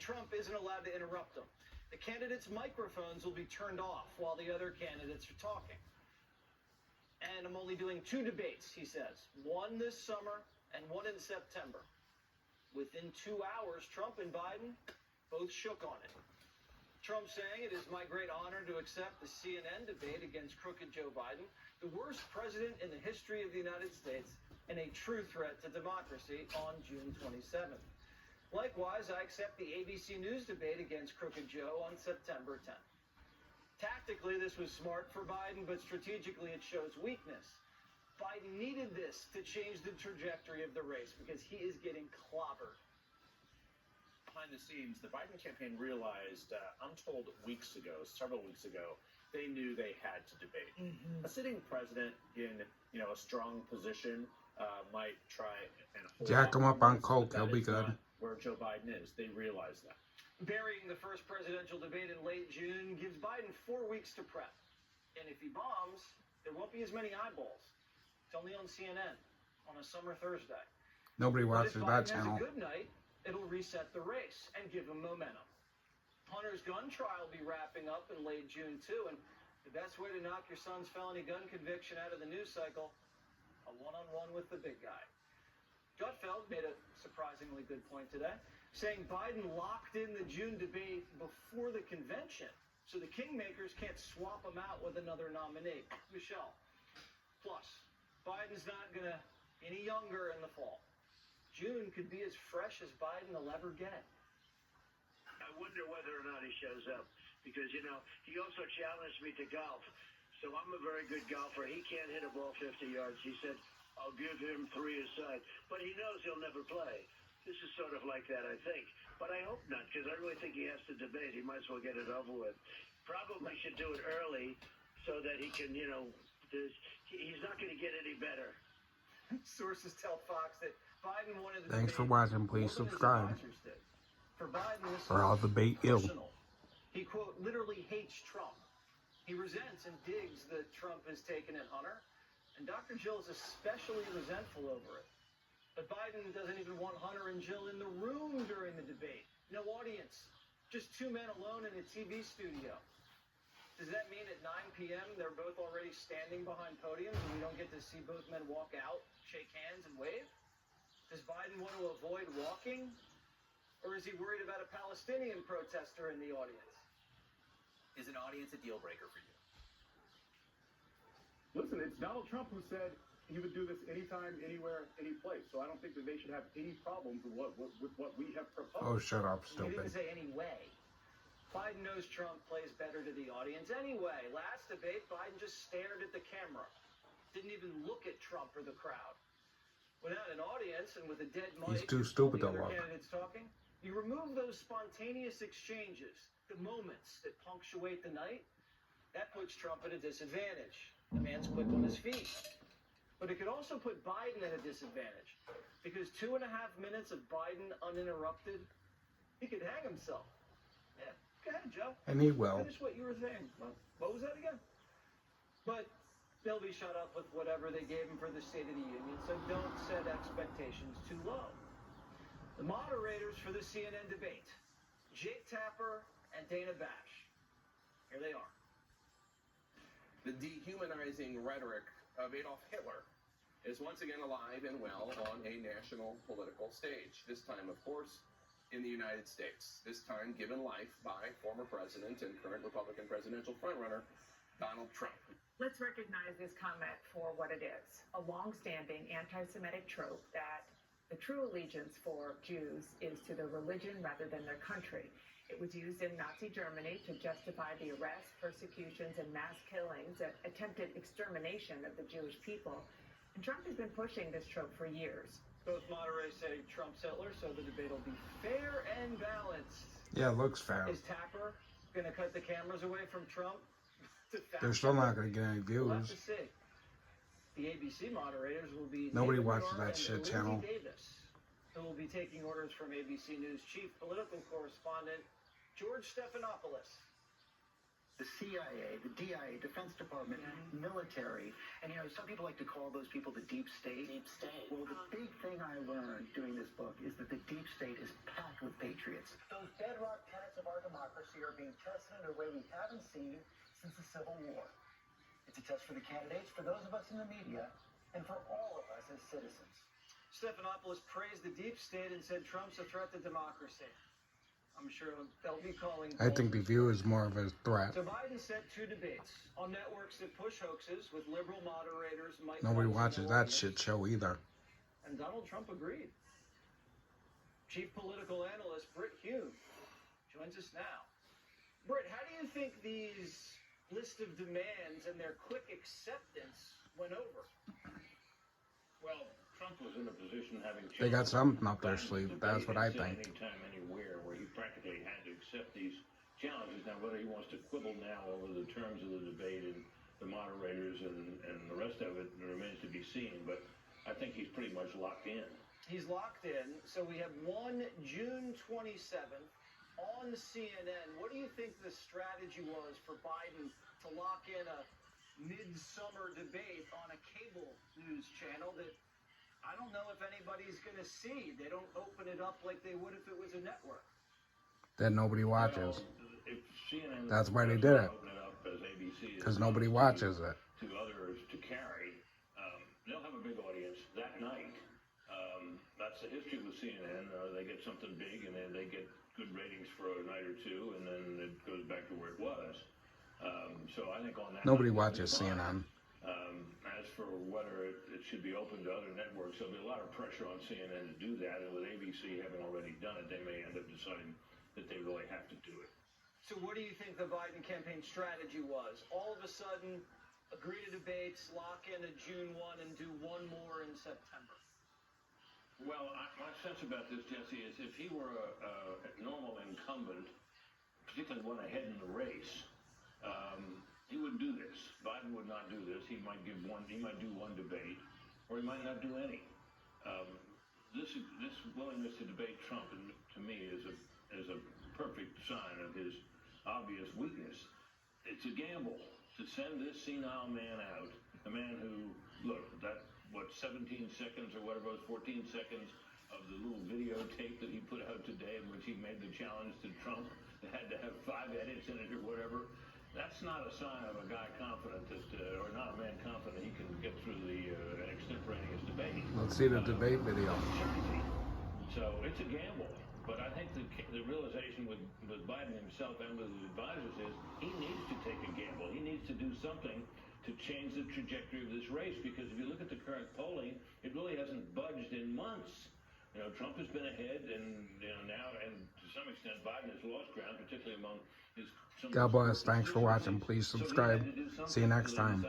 Trump isn't allowed to interrupt them. The candidates' microphones will be turned off while the other candidates are talking. And I'm only doing 2 debates, he says. One this summer and one in September. Within 2 hours, Trump and Biden both shook on it. Trump saying it is my great honor to accept the CNN debate against crooked Joe Biden, the worst president in the history of the United States, and a true threat to democracy on June 27th. Likewise, I accept the ABC News debate against crooked Joe on September 10th. Tactically, this was smart for Biden, but strategically it shows weakness. Biden needed this to change the trajectory of the race because he is getting clobbered. Behind the scenes, the Biden campaign realized, I'm told several weeks ago, they knew they had to debate. A sitting president in, a strong position might try and hold Jack him up on coke, he'll be that is good. not where Joe Biden is. They realize that. Burying the first presidential debate in late June gives Biden 4 weeks to prep. And if he bombs, there won't be as many eyeballs. It's only on CNN on a summer Thursday. Nobody watches that If Biden channel. has a good night, it'll reset the race and give him momentum. Hunter's gun trial will be wrapping up in late June, too. And the best way to knock your son's felony gun conviction out of the news cycle, a one-on-one with the big guy. Gutfeld made a surprisingly good point today, saying Biden locked in the June debate before the convention, so the kingmakers can't swap him out with another nominee, Michelle. Plus, Biden's not going to any younger in the fall. June could be as fresh as Biden will ever get. I wonder whether or not he shows up, because, he also challenged me to golf. So I'm a very good golfer. He can't hit a ball 50 yards. He said, I'll give him 3 aside. But he knows he'll never play. This is sort of like that, I think. But I hope not, because I really think he has to debate. He might as well get it over with. Probably should do it early so that he can, he's not going to get any better. Sources tell Fox that Biden wanted the Thanks for debate watching. Please more than his subscribe. advisors did. For Biden, this Or I'll is debate you. personal. He, quote, literally hates Trump. He resents and digs that Trump has taken in Hunter, and Dr. Jill is especially resentful over it. But Biden doesn't even want Hunter and Jill in the room during the debate. No audience. Just 2 men alone in a TV studio. Does that mean at 9 p.m. they're both already standing behind podiums and we don't get to see both men walk out, shake hands, and wave? Does Biden want to avoid walking? Or is he worried about a Palestinian protester in the audience? Is an audience a deal breaker for you? Listen, it's Donald Trump who said he would do this anytime, anywhere, any place. So I don't think that they should have any problems with what we have proposed. Oh, shut up, He stupid. didn't say any way. Biden knows Trump plays better to the audience anyway. Last debate, Biden just stared at the camera. Didn't even look at Trump or the crowd. Without an audience and with a dead mic, He's too and stupid all the to other look. candidates talking, you remove those spontaneous exchanges, the moments that punctuate the night, that puts Trump at a disadvantage. The man's quick on his feet. But it could also put Biden at a disadvantage, because 2.5 minutes of Biden uninterrupted, he could hang himself. Yeah, go ahead, Joe. And he will. Finish what you were saying. What was that again? But they'll be shut up with whatever they gave him for the State of the Union, so don't set expectations too low. The moderators for the CNN debate, Jake Tapper and Dana Bash. Here they are. The dehumanizing rhetoric of Adolf Hitler is once again alive and well on a national political stage. This time, of course, in the United States. This time given life by former president and current Republican presidential frontrunner, Donald Trump. Let's recognize this comment for what it is, a long-standing anti-Semitic trope that the true allegiance for Jews is to their religion rather than their country. It was used in Nazi Germany to justify the arrests, persecutions, and mass killings, and attempted extermination of the Jewish people. And Trump has been pushing this trope for years. Both moderators say Trump's Hitler, so the debate will be fair and balanced. Yeah, it looks fair. Is Tapper going to cut the cameras away from Trump? They're still not going to get any We'll have to views. see. The ABC moderators will be Nobody David watches Norman that shit and channel. Lindsay Davis, who will be taking orders from ABC News chief political correspondent George Stephanopoulos. The CIA, the DIA, Defense Department, military, and some people like to call those people the deep state. Deep state. Well, the big thing I learned doing this book is that the deep state is packed with patriots. Those dead our democracy are being tested in a way we haven't seen since the Civil War. It's a test for the candidates, for those of us in the media, and for all of us as citizens. Stephanopoulos praised the deep state and said Trump's a threat to democracy. I'm sure they'll be calling. I think the View is more of a threat. So Biden set 2 debates on networks that push hoaxes with liberal moderators. Nobody watches that shit show either. And Donald Trump agreed. Chief political analyst Britt Hume joins us now. Britt, how do you think these list of demands and their quick acceptance went over? Well, Trump was in a position having They got something up their sleeve. That's what I think. Anytime, anywhere, where he practically had to accept these challenges. Now, whether he wants to quibble now over the terms of the debate and the moderators and the rest of it remains to be seen. But I think he's pretty much locked in. He's locked in. So we have one June 27th on CNN. What do you think the strategy was for Biden to lock in a midsummer debate on a cable news channel that I don't know if anybody's going to see? They don't open it up like they would if it was a network. That nobody watches. Well, if CNN That's why they did it. Open it up as ABC Because nobody watches it. To others to carry, they'll have a big audience that night. That's the history with CNN. They get something big and then they get good ratings for a night or two, and then it goes back to where it was. So I think on that Nobody watches CNN. As for whether it should be open to other networks, there'll be a lot of pressure on CNN to do that, and with ABC having already done it, they may end up deciding that they really have to do it. So what do you think the Biden campaign strategy was? All of a sudden, agree to debates, lock in a June 1, and do one more in September? Well, my sense about this, Jesse, is if he were a normal incumbent, particularly one ahead in the race, he would do this. Biden would not do this. He might do one debate, or he might not do any. This willingness to debate Trump, to me, is a perfect sign of his obvious weakness. It's a gamble to send this senile man out, a man who, look, 17 seconds or whatever it was, 14 seconds of the little videotape that he put out today in which he made the challenge to Trump that had to have 5 edits in it or whatever. That's not a sign of a guy confident that, or not a man confident he can get through the extemporaneous debate. Let's see the debate video. So it's a gamble. But I think the realization with Biden himself and with his advisors is he needs to take a gamble. He needs to do something to change the trajectory of this race, because if you look at the current polling, it really hasn't budged in months. You know, Trump has been ahead, and now, and to some extent, Biden has lost ground, particularly among his. God bless. Thanks for watching. Please subscribe. See you next time.